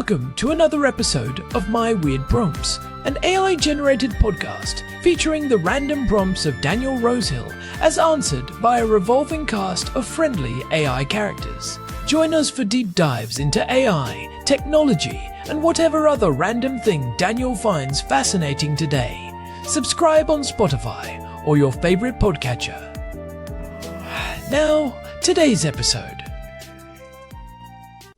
Welcome to another episode of My Weird Prompts, an AI-generated podcast featuring the random prompts of Daniel Rosehill as answered by a revolving cast of friendly AI characters. Join us for deep dives into AI, technology, and whatever other random thing Daniel finds fascinating today. Subscribe on Spotify or your favorite podcatcher. Now, today's episode.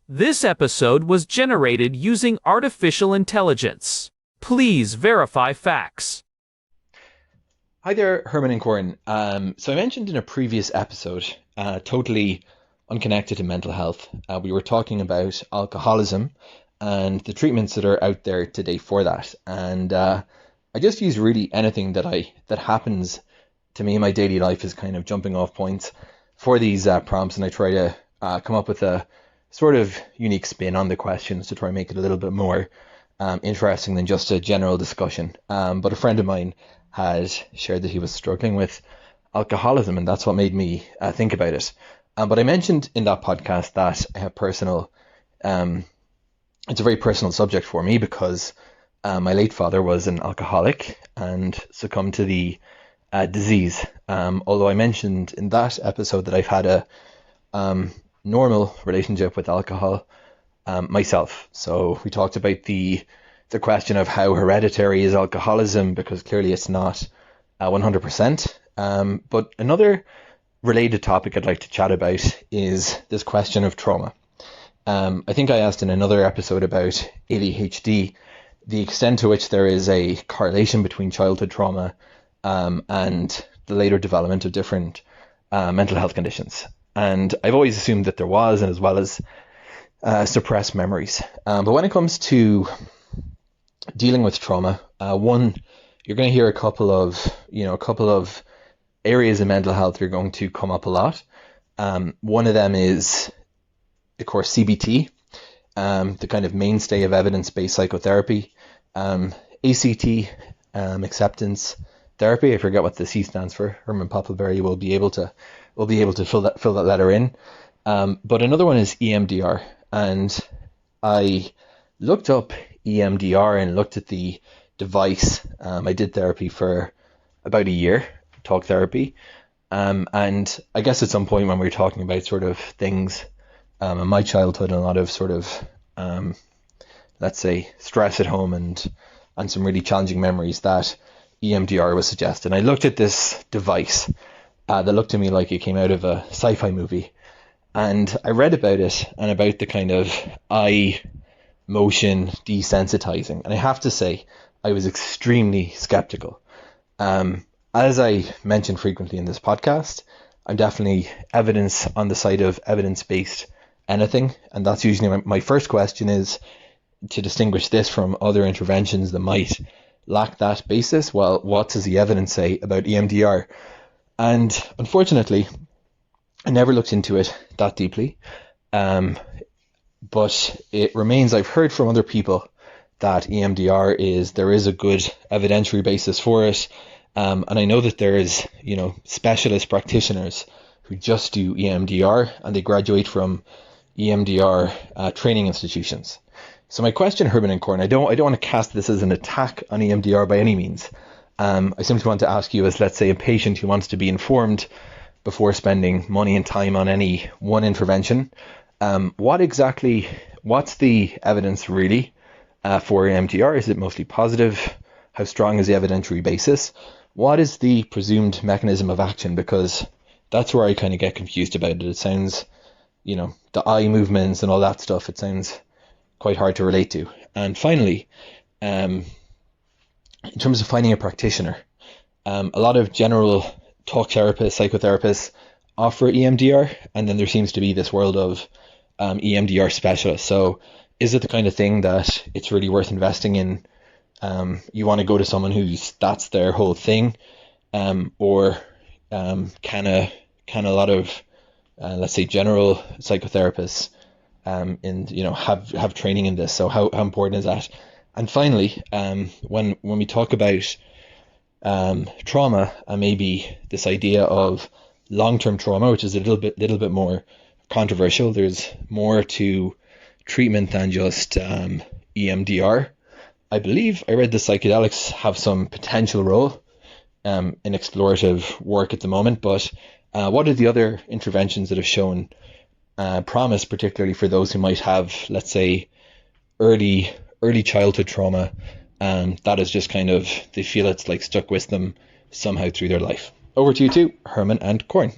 This episode was generated using artificial intelligence. Please verify facts. Hi there, Herman and Corn. So I mentioned in a previous episode, totally unconnected to mental health, we were talking about alcoholism and the treatments that are out there today for that. And I just use really anything that happens to me in my daily life as kind of jumping off points for these prompts, and I try to come up with a sort of unique spin on the questions to try and make it a little bit more interesting than just a general discussion. But a friend of mine had shared that he was struggling with alcoholism, and that's what made me think about it. But I mentioned in that podcast that I have it's a very personal subject for me because my late father was an alcoholic and succumbed to the disease. Although I mentioned in that episode that I've had a normal relationship with alcohol myself. So we talked about the question of how hereditary is alcoholism, because clearly it's not 100%. But another related topic I'd like to chat about is this question of trauma. I think I asked in another episode about ADHD the extent to which there is a correlation between childhood trauma and the later development of different mental health conditions. And I've always assumed that there was, and as well as suppressed memories. But when it comes to dealing with trauma, one, you're going to hear a couple of areas of mental health are going to come up a lot. One of them is, of course, CBT, the kind of mainstay of evidence-based psychotherapy. ACT, acceptance therapy. I forget what the C stands for. Herman Poppleberry will be able to fill that letter in. But another one is EMDR, and I looked up EMDR and looked at the device. I did therapy for about a year, talk therapy, and I guess at some point when we were talking about sort of things in my childhood and a lot of sort of let's say stress at home and some really challenging memories, that EMDR was suggested. And I looked at this device that looked to me like it came out of a sci-fi movie. And I read about it and about the kind of eye motion desensitizing. And I have to say, I was extremely skeptical. As I mentioned frequently in this podcast, I'm definitely evidence on the side of evidence-based anything. And that's usually my first question, is to distinguish this from other interventions that might lack that basis. Well, what does the evidence say about EMDR? And unfortunately, I never looked into it that deeply. But it remains, I've heard from other people that EMDR there is a good evidentiary basis for it. And I know that there is, specialist practitioners who just do EMDR, and they graduate from EMDR training institutions. So my question, Herman and Corn, I don't want to cast this as an attack on EMDR by any means. I simply want to ask you, as let's say a patient who wants to be informed before spending money and time on any one intervention, what's the evidence really for EMDR? Is it mostly positive? How strong is the evidentiary basis? What is the presumed mechanism of action? Because that's where I kind of get confused about it. It sounds, the eye movements and all that stuff, it sounds quite hard to relate to. And finally, in terms of finding a practitioner, a lot of general talk therapists, psychotherapists offer EMDR, and then there seems to be this world of EMDR specialists. So is it the kind of thing that it's really worth investing in? You want to go to someone that's their whole thing, or can a lot of let's say general psychotherapists have training in this? So how important is that? And finally, when we talk about trauma, and maybe this idea of long-term trauma, which is a little bit more controversial, there's more to treatment than just EMDR. I believe I read the psychedelics have some potential role in explorative work at the moment, but what are the other interventions that have shown promise, particularly for those who might have, let's say, early childhood trauma that is just kind of, they feel it's like stuck with them somehow through their life? Over to you two, Herman and Corn.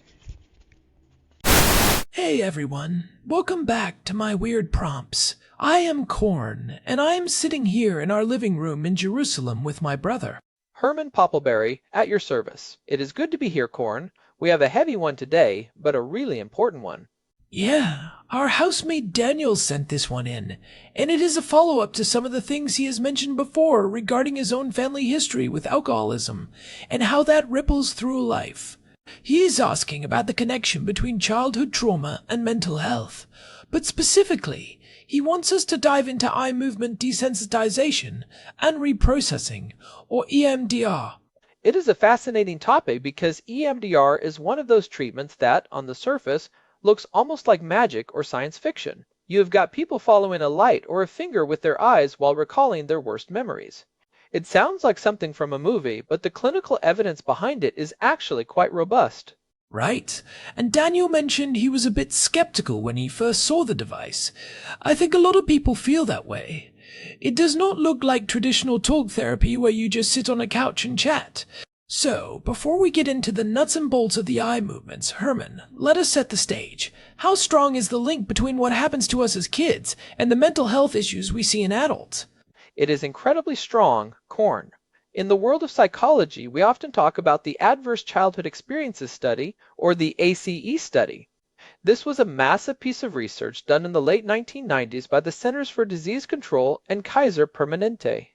Hey everyone, welcome back to my weird prompts. I am Corn, and I am sitting here in our living room in Jerusalem with my brother. Herman Poppleberry, at your service. It is good to be here, Corn. We have a heavy one today, but a really important one. Yeah, our housemate Daniel sent this one in, and it is a follow-up to some of the things he has mentioned before regarding his own family history with alcoholism, and how that ripples through life. He is asking about the connection between childhood trauma and mental health, but specifically, he wants us to dive into eye movement desensitization and reprocessing, or EMDR. It is a fascinating topic because EMDR is one of those treatments that, on the surface, looks almost like magic or science fiction. You have got people following a light or a finger with their eyes while recalling their worst memories. It sounds like something from a movie, but the clinical evidence behind it is actually quite robust. Right, and Daniel mentioned he was a bit skeptical when he first saw the device. I think a lot of people feel that way. It does not look like traditional talk therapy where you just sit on a couch and chat. So, before we get into the nuts and bolts of the eye movements, Herman, let us set the stage. How strong is the link between what happens to us as kids and the mental health issues we see in adults? It is incredibly strong, Corn. In the world of psychology, we often talk about the Adverse Childhood Experiences Study, or the ACE study. This was a massive piece of research done in the late 1990s by the Centers for Disease Control and Kaiser Permanente.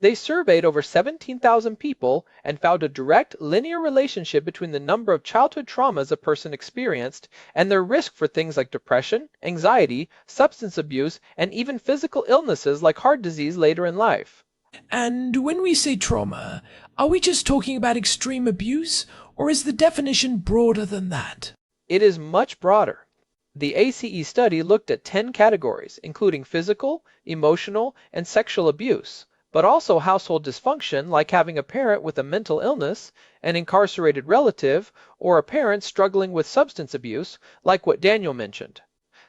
They surveyed over 17,000 people and found a direct linear relationship between the number of childhood traumas a person experienced and their risk for things like depression, anxiety, substance abuse, and even physical illnesses like heart disease later in life. And when we say trauma, are we just talking about extreme abuse, or is the definition broader than that? It is much broader. The ACE study looked at 10 categories, including physical, emotional, and sexual abuse, but also household dysfunction like having a parent with a mental illness, an incarcerated relative, or a parent struggling with substance abuse, like what Daniel mentioned.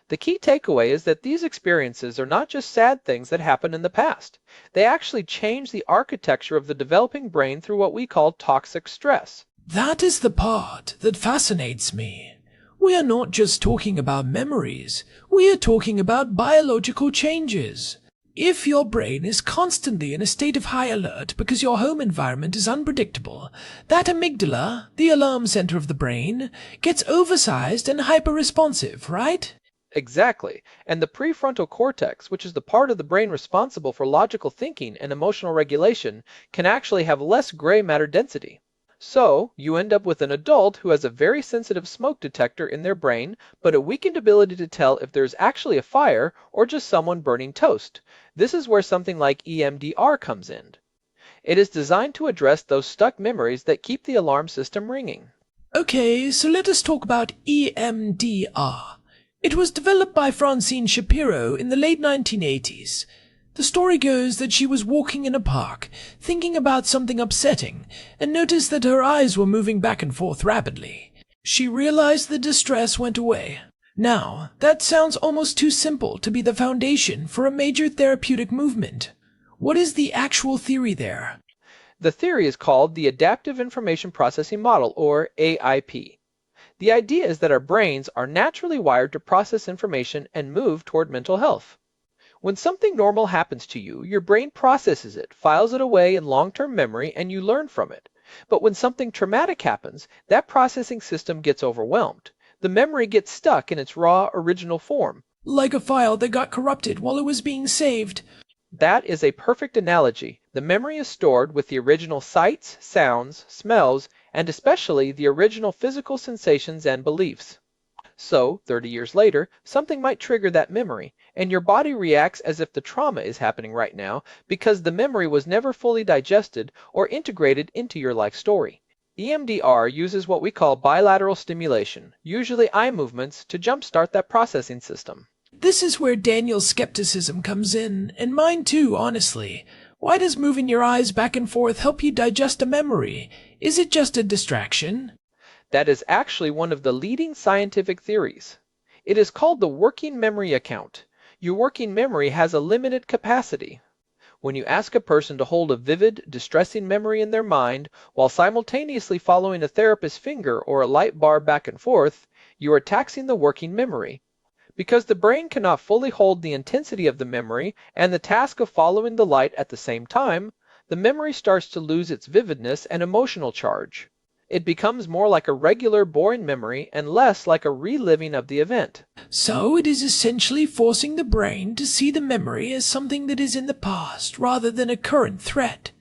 The key takeaway is that these experiences are not just sad things that happened in the past. They actually change the architecture of the developing brain through what we call toxic stress. That is the part that fascinates me. We are not just talking about memories, we are talking about biological changes. If your brain is constantly in a state of high alert because your home environment is unpredictable, that amygdala, the alarm center of the brain, gets oversized and hyper-responsive, right? Exactly. And the prefrontal cortex, which is the part of the brain responsible for logical thinking and emotional regulation, can actually have less gray matter density. So, you end up with an adult who has a very sensitive smoke detector in their brain, but a weakened ability to tell if there's actually a fire or just someone burning toast. This is where something like EMDR comes in. It is designed to address those stuck memories that keep the alarm system ringing. Okay, so let us talk about EMDR. It was developed by Francine Shapiro in the late 1980s. The story goes that she was walking in a park, thinking about something upsetting, and noticed that her eyes were moving back and forth rapidly. She realized the distress went away. Now, that sounds almost too simple to be the foundation for a major therapeutic movement. What is the actual theory there? The theory is called the Adaptive Information Processing Model, or AIP. The idea is that our brains are naturally wired to process information and move toward mental health. When something normal happens to you, your brain processes it, files it away in long-term memory, and you learn from it. But when something traumatic happens, that processing system gets overwhelmed. The memory gets stuck in its raw, original form. Like a file that got corrupted while it was being saved. That is a perfect analogy. The memory is stored with the original sights, sounds, smells, and especially the original physical sensations and beliefs. So, 30 years later, something might trigger that memory, and your body reacts as if the trauma is happening right now because the memory was never fully digested or integrated into your life story. EMDR uses what we call bilateral stimulation, usually eye movements, to jumpstart that processing system. This is where Daniel's skepticism comes in, and mine too, honestly. Why does moving your eyes back and forth help you digest a memory? Is it just a distraction? That is actually one of the leading scientific theories. It is called the working memory account. Your working memory has a limited capacity. When you ask a person to hold a vivid, distressing memory in their mind while simultaneously following a therapist's finger or a light bar back and forth, you are taxing the working memory. Because the brain cannot fully hold the intensity of the memory and the task of following the light at the same time, the memory starts to lose its vividness and emotional charge. It becomes more like a regular boring memory and less like a reliving of the event. So it is essentially forcing the brain to see the memory as something that is in the past rather than a current threat.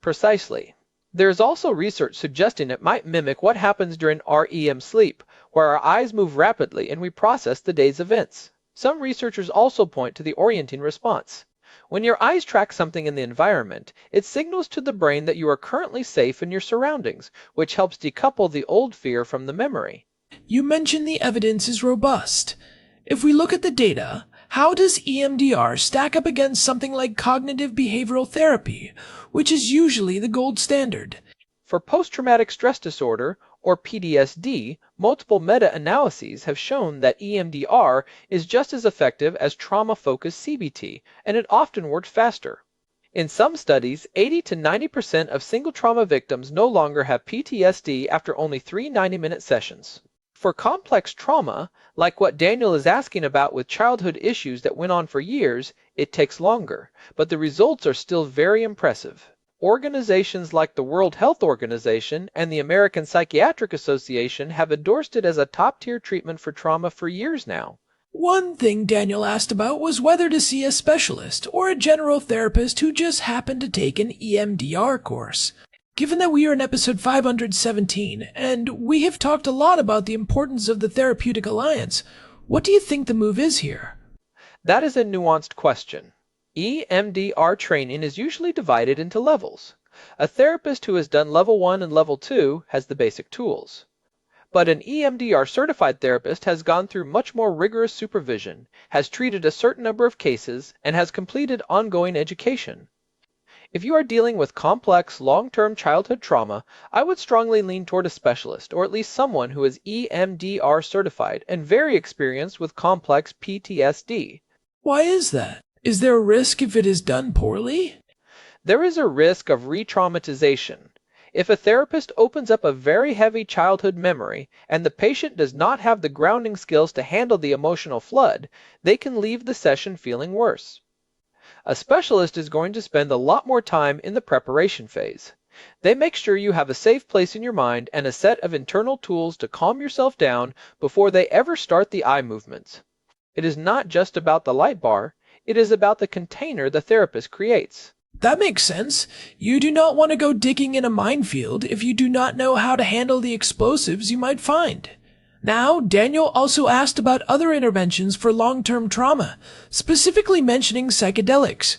Precisely. There is also research suggesting it might mimic what happens during REM sleep, where our eyes move rapidly and we process the day's events. Some researchers also point to the orienting response. When your eyes track something in the environment, it signals to the brain that you are currently safe in your surroundings, which helps decouple the old fear from the memory. You mentioned the evidence is robust. If we look at the data, how does EMDR stack up against something like cognitive behavioral therapy, which is usually the gold standard? For post-traumatic stress disorder, or PTSD, multiple meta-analyses have shown that EMDR is just as effective as trauma-focused CBT, and it often works faster. In some studies, 80 to 90% of single trauma victims no longer have PTSD after only 3 90-minute sessions. For complex trauma, like what Daniel is asking about with childhood issues that went on for years, it takes longer, but the results are still very impressive. Organizations like the World Health Organization and the American Psychiatric Association have endorsed it as a top-tier treatment for trauma for years now. One thing Daniel asked about was whether to see a specialist or a general therapist who just happened to take an EMDR course. Given that we are in episode 517, and we have talked a lot about the importance of the therapeutic alliance, what do you think the move is here? That is a nuanced question. EMDR training is usually divided into levels. A therapist who has done level 1 and level 2 has the basic tools. But an EMDR certified therapist has gone through much more rigorous supervision, has treated a certain number of cases, and has completed ongoing education. If you are dealing with complex, long-term childhood trauma, I would strongly lean toward a specialist, or at least someone who is EMDR certified and very experienced with complex PTSD. Why is that? Is there a risk if it is done poorly? There is a risk of re-traumatization. If a therapist opens up a very heavy childhood memory and the patient does not have the grounding skills to handle the emotional flood, they can leave the session feeling worse. A specialist is going to spend a lot more time in the preparation phase. They make sure you have a safe place in your mind and a set of internal tools to calm yourself down before they ever start the eye movements. It is not just about the light bar, it is about the container the therapist creates. That makes sense. You do not want to go digging in a minefield if you do not know how to handle the explosives you might find. Now, Daniel also asked about other interventions for long-term trauma, specifically mentioning psychedelics.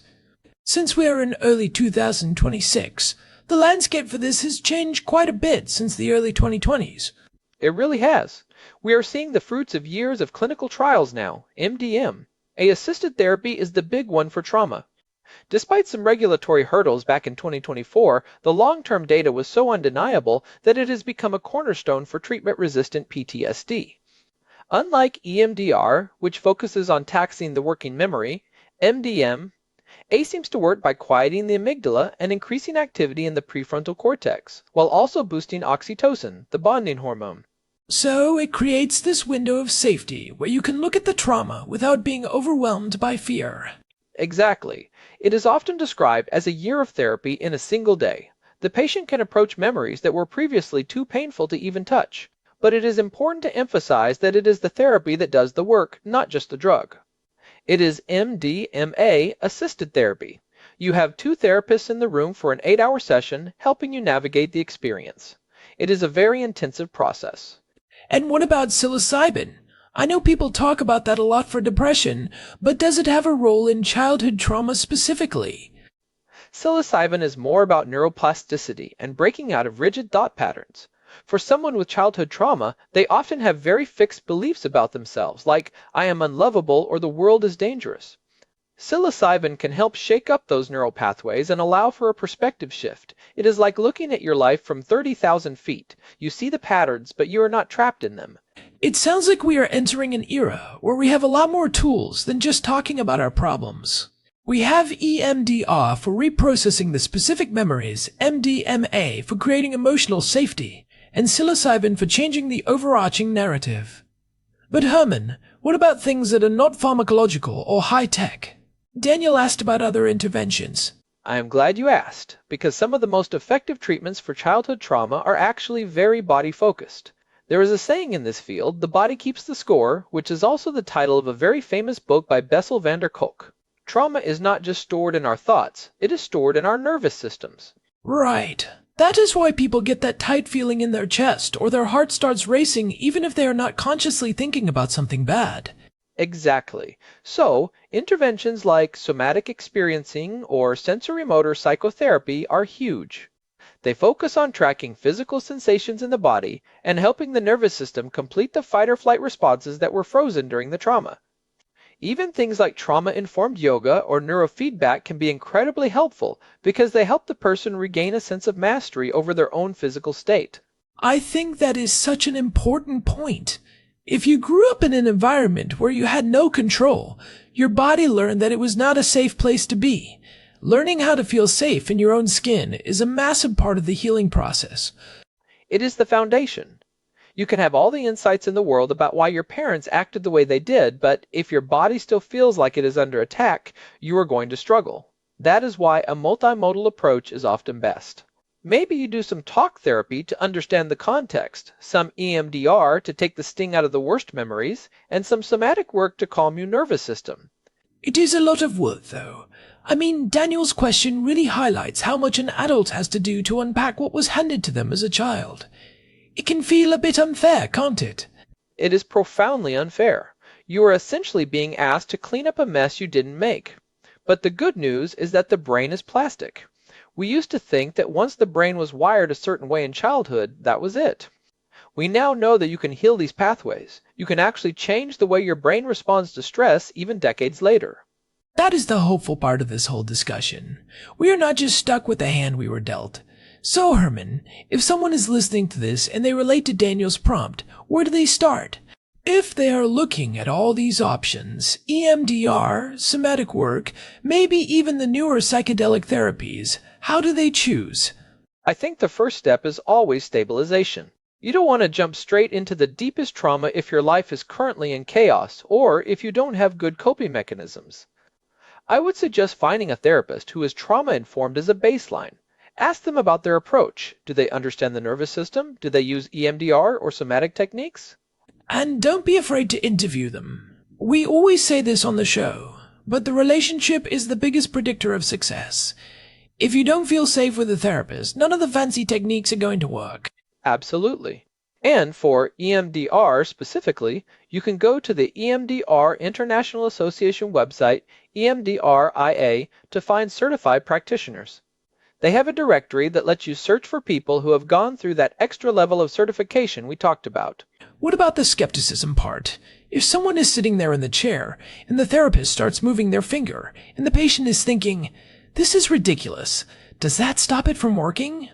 Since we are in early 2026, the landscape for this has changed quite a bit since the early 2020s. It really has. We are seeing the fruits of years of clinical trials now, MDMA. Assisted therapy is the big one for trauma. Despite some regulatory hurdles back in 2024, the long-term data was so undeniable that it has become a cornerstone for treatment-resistant PTSD. Unlike EMDR, which focuses on taxing the working memory, MDMA seems to work by quieting the amygdala and increasing activity in the prefrontal cortex, while also boosting oxytocin, the bonding hormone. So it creates this window of safety where you can look at the trauma without being overwhelmed by fear. Exactly. It is often described as a year of therapy in a single day. The patient can approach memories that were previously too painful to even touch. But it is important to emphasize that it is the therapy that does the work, not just the drug. It is MDMA-assisted therapy. You have 2 therapists in the room for an 8-hour session, helping you navigate the experience. It is a very intensive process. And what about psilocybin? I know people talk about that a lot for depression, but does it have a role in childhood trauma specifically? Psilocybin is more about neuroplasticity and breaking out of rigid thought patterns. For someone with childhood trauma, they often have very fixed beliefs about themselves, like, I am unlovable or the world is dangerous. Psilocybin can help shake up those neural pathways and allow for a perspective shift. It is like looking at your life from 30,000 feet. You see the patterns, but you are not trapped in them. It sounds like we are entering an era where we have a lot more tools than just talking about our problems. We have EMDR for reprocessing the specific memories, MDMA for creating emotional safety, and psilocybin for changing the overarching narrative. But Herman, what about things that are not pharmacological or high-tech? Daniel asked about other interventions. I am glad you asked, because some of the most effective treatments for childhood trauma are actually very body-focused. There is a saying in this field, the body keeps the score, which is also the title of a very famous book by Bessel van der Kolk. Trauma is not just stored in our thoughts, it is stored in our nervous systems. Right. That is why people get that tight feeling in their chest, or their heart starts racing even if they are not consciously thinking about something bad. Exactly. So, interventions like somatic experiencing or sensory-motor psychotherapy are huge. They focus on tracking physical sensations in the body and helping the nervous system complete the fight-or-flight responses that were frozen during the trauma. Even things like trauma-informed yoga or neurofeedback can be incredibly helpful because they help the person regain a sense of mastery over their own physical state. I think that is such an important point. If you grew up in an environment where you had no control, your body learned that it was not a safe place to be. Learning how to feel safe in your own skin is a massive part of the healing process. It is the foundation. You can have all the insights in the world about why your parents acted the way they did, but if your body still feels like it is under attack, you are going to struggle. That is why a multimodal approach is often best. Maybe you do some talk therapy to understand the context, some EMDR to take the sting out of the worst memories, and some somatic work to calm your nervous system. It is a lot of work, though. I mean, Daniel's question really highlights how much an adult has to do to unpack what was handed to them as a child. It can feel a bit unfair, can't it? It is profoundly unfair. You are essentially being asked to clean up a mess you didn't make. But the good news is that the brain is plastic. We used to think that once the brain was wired a certain way in childhood, that was it. We now know that you can heal these pathways. You can actually change the way your brain responds to stress even decades later. That is the hopeful part of this whole discussion. We are not just stuck with the hand we were dealt. So, Herman, if someone is listening to this and they relate to Daniel's prompt, where do they start? If they are looking at all these options, EMDR, somatic work, maybe even the newer psychedelic therapies, how do they choose? I think the first step is always stabilization. You don't want to jump straight into the deepest trauma if your life is currently in chaos or if you don't have good coping mechanisms. I would suggest finding a therapist who is trauma-informed as a baseline. Ask them about their approach. Do they understand the nervous system? Do they use EMDR or somatic techniques? And don't be afraid to interview them. We always say this on the show, but the relationship is the biggest predictor of success. If you don't feel safe with a therapist, none of the fancy techniques are going to work. Absolutely. And for EMDR specifically, you can go to the EMDR International Association website, EMDRIA, to find certified practitioners. They have a directory that lets you search for people who have gone through that extra level of certification we talked about. What about the skepticism part? If someone is sitting there in the chair, and the therapist starts moving their finger, and the patient is thinking, "This is ridiculous," does that stop it from working?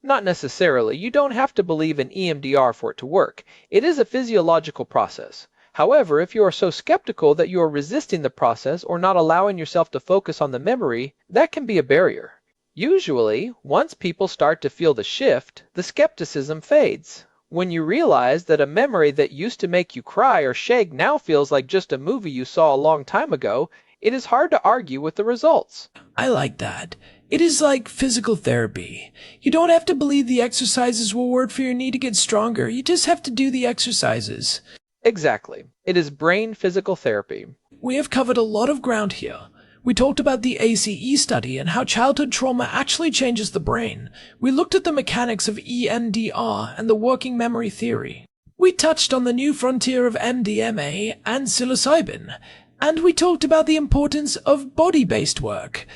Not necessarily. You don't have to believe in EMDR for it to work. It is a physiological process. However, if you are so skeptical that you are resisting the process or not allowing yourself to focus on the memory, that can be a barrier. Usually, once people start to feel the shift, the skepticism fades. When you realize that a memory that used to make you cry or shake now feels like just a movie you saw a long time ago, it is hard to argue with the results. I like that. It is like physical therapy. You don't have to believe the exercises will work for your knee to get stronger. You just have to do the exercises. Exactly. It is brain physical therapy. We have covered a lot of ground here. We talked about the ACE study and how childhood trauma actually changes the brain. We looked at the mechanics of EMDR and the working memory theory. We touched on the new frontier of MDMA and psilocybin. And we talked about the importance of body-based work.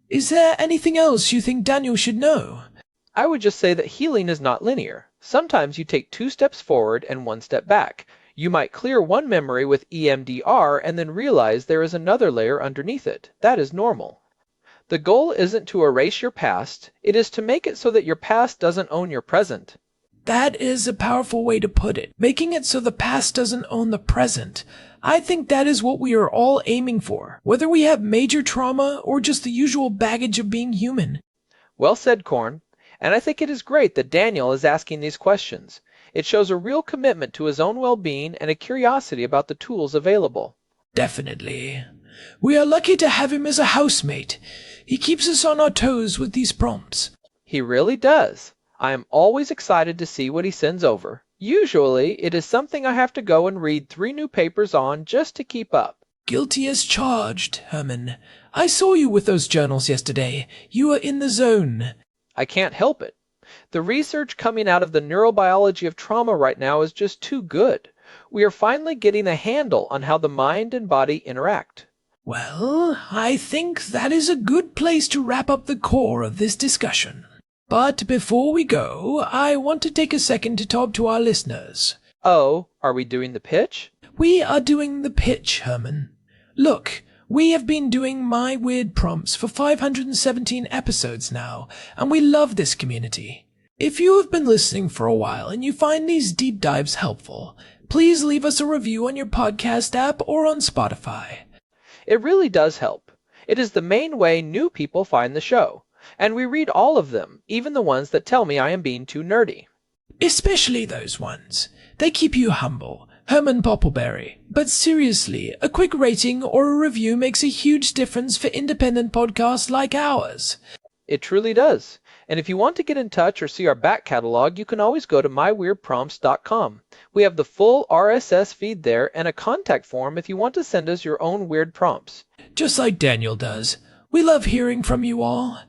Is there anything else you think Daniel should know? I would just say that healing is not linear. Sometimes you take 2 steps forward and 1 step back. You might clear one memory with EMDR and then realize there is another layer underneath it. That is normal. The goal isn't to erase your past, it is to make it so that your past doesn't own your present. That is a powerful way to put it, making it so the past doesn't own the present. I think that is what we are all aiming for, whether we have major trauma or just the usual baggage of being human. Well said, Corn. And I think it is great that Daniel is asking these questions. It shows a real commitment to his own well-being and a curiosity about the tools available. Definitely. We are lucky to have him as a housemate. He keeps us on our toes with these prompts. He really does. I am always excited to see what he sends over. Usually, it is something I have to go and read 3 new papers on just to keep up. Guilty as charged, Herman. I saw you with those journals yesterday. You are in the zone. I can't help it. The research coming out of the neurobiology of trauma right now is just too good. We are finally getting a handle on how the mind and body interact. Well, I think that is a good place to wrap up the core of this discussion. But before we go, I want to take a second to talk to our listeners. Oh, are we doing the pitch? We are doing the pitch, Herman. Look, we have been doing My Weird Prompts for 517 episodes now, and we love this community. If you have been listening for a while and you find these deep dives helpful, please leave us a review on your podcast app or on Spotify. It really does help. It is the main way new people find the show. And we read all of them, even the ones that tell me I am being too nerdy. Especially those ones. They keep you humble. Herman Poppleberry. But seriously, a quick rating or a review makes a huge difference for independent podcasts like ours. It truly does. And if you want to get in touch or see our back catalog, you can always go to myweirdprompts.com. We have the full RSS feed there and a contact form if you want to send us your own weird prompts. Just like Daniel does. We love hearing from you all.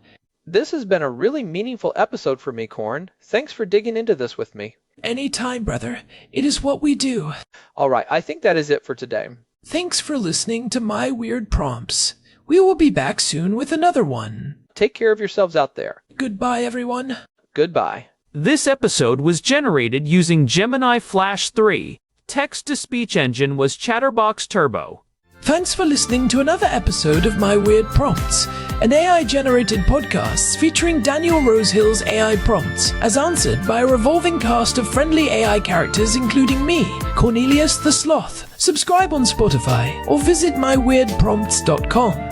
This has been a really meaningful episode for me, Corn. Thanks for digging into this with me. Anytime, brother. It is what we do. All right, I think that is it for today. Thanks for listening to My Weird Prompts. We will be back soon with another one. Take care of yourselves out there. Goodbye, everyone. Goodbye. This episode was generated using Gemini Flash 3. Text-to-speech engine was Chatterbox Turbo. Thanks for listening to another episode of My Weird Prompts, an AI-generated podcast featuring Daniel Rosehill's AI prompts, as answered by a revolving cast of friendly AI characters including me, Cornelius the Sloth. Subscribe on Spotify or visit myweirdprompts.com.